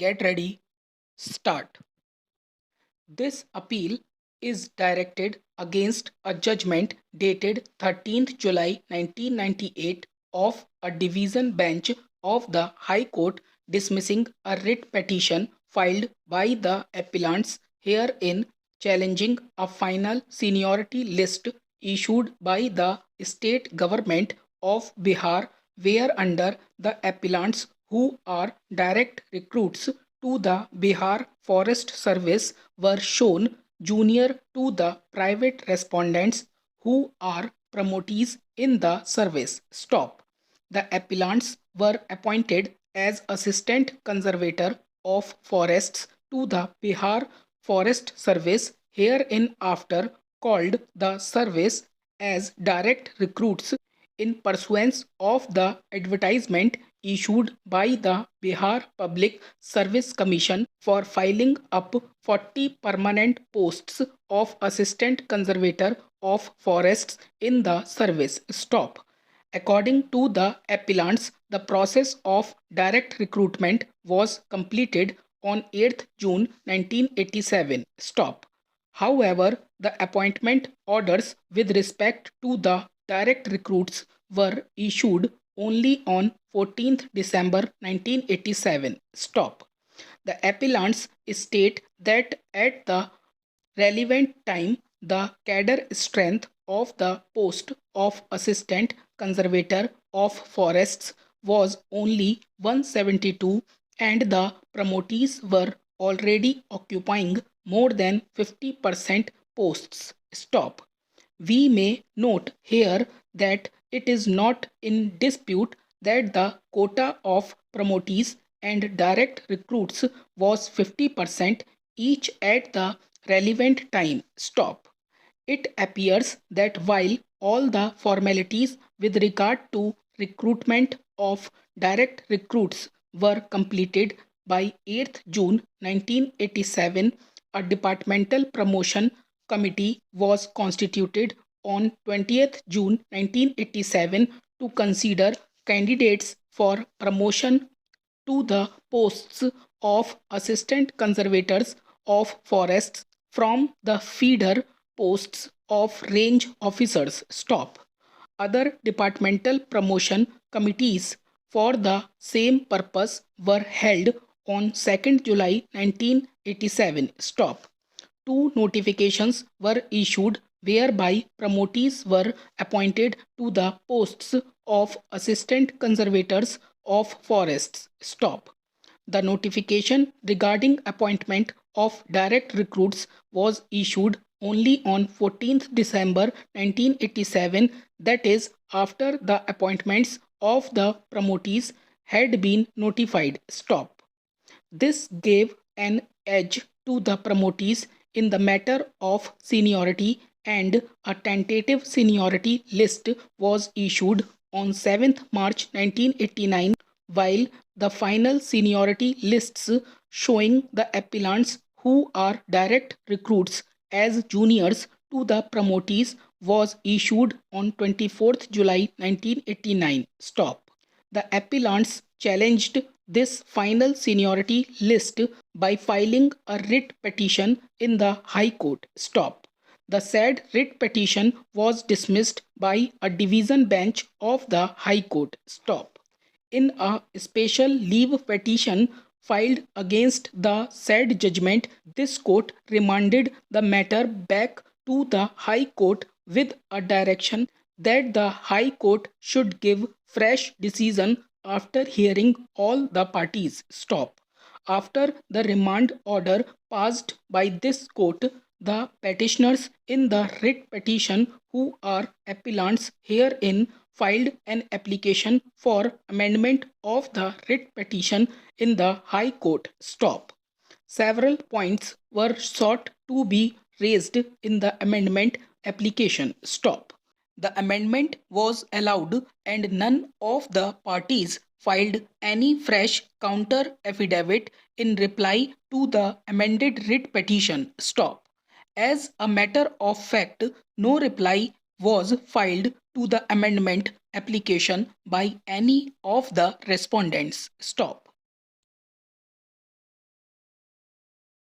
Get ready, start. This appeal is directed against a judgment dated 13th July 1998 of a division bench of the High Court dismissing a writ petition filed by the appellants herein challenging a final seniority list issued by the state government of Bihar, whereunder the appellants, who are direct recruits to the Bihar Forest Service, were shown junior to the private respondents who are promotees in the service. Stop. The appellants were appointed as assistant conservator of forests to the Bihar Forest Service, hereinafter called the service, as direct recruits in pursuance of the advertisement issued by the Bihar Public Service Commission for filling up 40 permanent posts of Assistant Conservator of Forests in the service. Stop. According to the appellants, the process of direct recruitment was completed on 8th June 1987. Stop. However, the appointment orders with respect to the direct recruits were issued only on 14th December 1987. Stop. The appellants state that at the relevant time, the cadre strength of the post of Assistant Conservator of Forests was only 172 and the promotees were already occupying more than 50% posts. Stop. We may note here that it is not in dispute that the quota of promotees and direct recruits was 50% each at the relevant time. Stop. It appears that while all the formalities with regard to recruitment of direct recruits were completed by 8th June 1987, a departmental promotion committee was constituted on 20th June 1987 to consider candidates for promotion to the posts of assistant conservators of forests from the feeder posts of range officers. Stop. Other departmental promotion committees for the same purpose were held on 2nd July 1987. Stop. Two notifications were issued whereby promotees were appointed to the posts of assistant conservators of forests. Stop. The notification regarding appointment of direct recruits was issued only on 14th December 1987, that is, after the appointments of the promotees had been notified. Stop. This gave an edge to the promotees in the matter of seniority, and a tentative seniority list was issued on 7th March 1989, while the final seniority lists showing the appellants who are direct recruits as juniors to the promotees was issued on 24th July 1989. Stop. The appellants challenged this final seniority list by filing a writ petition in the High Court. Stop. The said writ petition was dismissed by a division bench of the High Court. Stop. In a special leave petition filed against the said judgment, this court remanded the matter back to the High Court with a direction that the High Court should give fresh decision after hearing all the parties. Stop. After the remand order passed by this court, the petitioners in the writ petition, who are appellants herein, filed an application for amendment of the writ petition in the High Court. Stop. Several points were sought to be raised in the amendment application. Stop. The amendment was allowed and none of the parties filed any fresh counter affidavit in reply to the amended writ petition. Stop. As a matter of fact, no reply was filed to the amendment application by any of the respondents. Stop.